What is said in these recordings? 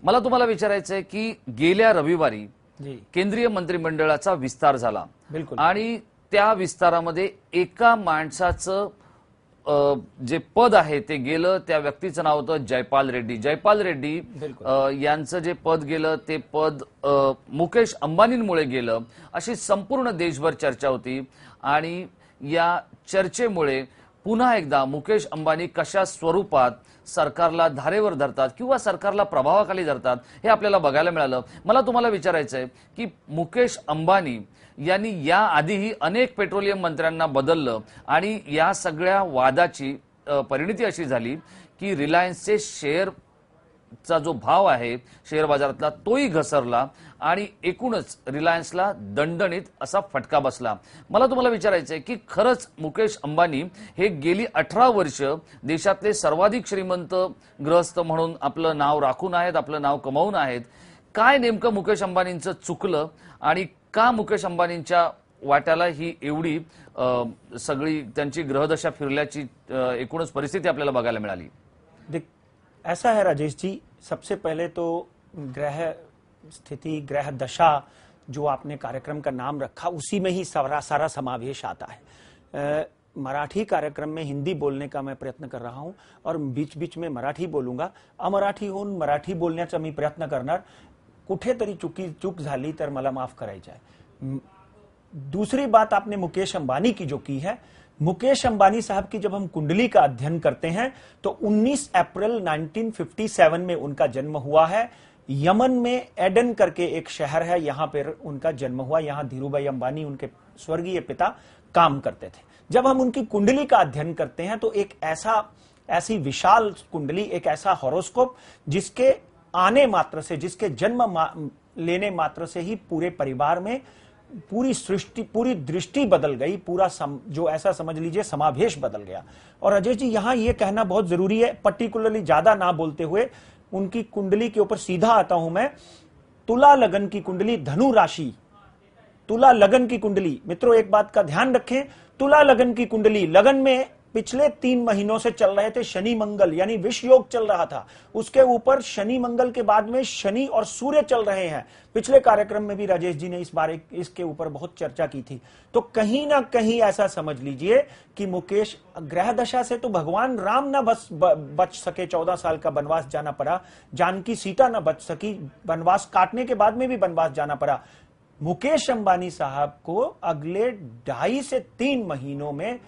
मला तुम्हाला विचारायचं आहे की गेल्या रविवारी केंद्रीय मंत्रिमंडळाचा विस्तार झाला आणि त्या विस्तारामध्ये एका माणसाचं जे पद आहे ते गेलं. त्या व्यक्तीचं नाव होतं जयपाल रेड्डी. जयपाल रेड्डी यांचं जे पद गेलं ते पद मुकेश अंबानींमुळे गेलं अशी संपूर्ण देशभर चर्चा होती. आणि या चर्चेमुळे पुन्हा एकदा मुकेश अंबानी कशा स्वरूपात सरकारला धारेवर धरतात किंवा सरकारला प्रभावाखाली धरतात हे आपल्याला बघायला मिळालं. मला तुम्हाला विचारायचं आहे की मुकेश अंबानी यांनी याआधीही अनेक पेट्रोलियम मंत्र्यांना बदललं आणि या सगळ्या वादाची परिणती अशी झाली की रिलायन्सचे शेअरचा जो भाव आहे शेअर बाजारातला तोही घसरला आणि एकूणच रिलायन्सला दणदणीत असा फटका बसला. मला तुम्हाला विचारायचं आहे की खरंच मुकेश अंबानी हे गेली 18 वर्ष देशातले सर्वाधिक श्रीमंत गृहस्थ म्हणून आपलं नाव राखून आहेत, आपलं नाव कमावून आहेत. काय नेमकं मुकेश अंबानींचं चुकलं आणि का मुकेश अंबानींच्या वाट्याला ही एवढी सगळी त्यांची ग्रहदशा फिरल्याची एकूणच परिस्थिती आपल्याला बघायला मिळाली? ऐसा है राजेश जी, सबसे पहले तो ग्रह स्थिति, ग्रह दशा जो आपने कार्यक्रम का नाम रखा उसी में ही सारा समावेश आता है. मराठी कार्यक्रम में हिंदी बोलने का मैं प्रयत्न कर रहा हूं और बीच बीच में मराठी बोलूंगा. अमराठी होऊन मराठी बोलण्याचा मी प्रयत्न करणार. कुठेतरी चूक झाली तर मला माफ करायचं आहे. दूसरी बात आपने मुकेश अंबानी की जो की है, मुकेश अंबानी साहब की जब हम कुंडली का अध्ययन करते हैं तो 19 अप्रैल 1957 में उनका जन्म हुआ है. यमन में एडन करके एक शहर है, यहां पर उनका जन्म हुआ. यहां धीरूभाई अंबानी उनके स्वर्गीय पिता काम करते थे. जब हम उनकी कुंडली का अध्ययन करते हैं तो एक ऐसी विशाल कुंडली, एक ऐसा हॉरोस्कोप जिसके आने मात्र से, जिसके जन्म लेने मात्र से ही पूरे परिवार में पूरी सृष्टि, पूरी दृष्टि बदल गई. पूरा जो ऐसा समझ लीजिए समावेश बदल गया. और अजय जी यहां यह कहना बहुत जरूरी है, पर्टिकुलरली ज्यादा ना बोलते हुए उनकी कुंडली के ऊपर सीधा आता हूं मैं. तुला लगन की कुंडली, धनु राशि, तुला लगन की कुंडली. मित्रों एक बात का ध्यान रखें, तुला लगन की कुंडली, लगन में पिछले 3 महीनों से चल रहे थे शनि मंगल, यानी विष योग चल रहा था. उसके ऊपर शनि मंगल के बाद में शनि और सूर्य चल रहे हैं. पिछले कार्यक्रम में भी राजेश जी ने इसके ऊपर बहुत चर्चा की थी. तो कहीं ना कहीं ऐसा समझ लीजिए कि मुकेश ग्रह दशा से तो भगवान राम ना बच सके, 14 साल का वनवास जाना पड़ा. जानकी सीता ना बच सकी, वनवास काटने के बाद में भी वनवास जाना पड़ा. मुकेश अंबानी साहब को अगले 2.5 से 3 महीनों में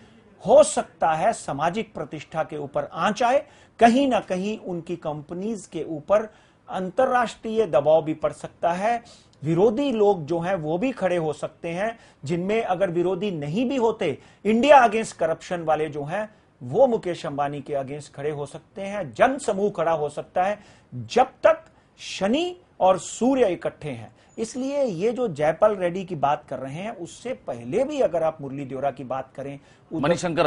हो सकता है सामाजिक प्रतिष्ठा के ऊपर आंच आए. कहीं ना कहीं उनकी कंपनीज के ऊपर अंतरराष्ट्रीय दबाव भी पड़ सकता है. विरोधी लोग जो हैं वो भी खड़े हो सकते हैं, जिनमें अगर विरोधी नहीं भी होते, इंडिया अगेंस्ट करप्शन वाले जो हैं वो मुकेश अंबानी के अगेंस्ट खड़े हो सकते हैं. जन समूह खड़ा हो सकता है जब तक शनि और सूर्य इकट्ठे हैं. इसलिए ये जो जयपाल रेड्डी की बात कर रहे हैं, उससे पहले भी अगर आप मुरली देवरा की बात करें, मणिशंकर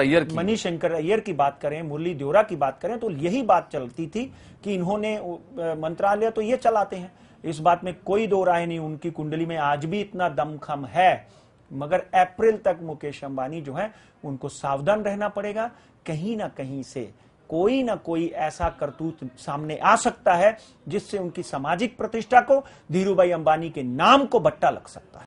अय्यर की बात करें, मुरली देवरा की बात करें, तो यही बात चलती थी कि इन्होंने मंत्रालय तो ये चलाते हैं, इस बात में कोई दो राय नहीं. उनकी कुंडली में आज भी इतना दमखम है, मगर अप्रैल तक मुकेश अंबानी जो है उनको सावधान रहना पड़ेगा. कहीं ना कहीं से कोई ना कोई ऐसा करतूत सामने आ सकता है जिससे उनकी सामाजिक प्रतिष्ठा को, धीरूभाई अंबानी के नाम को बट्टा लग सकता है.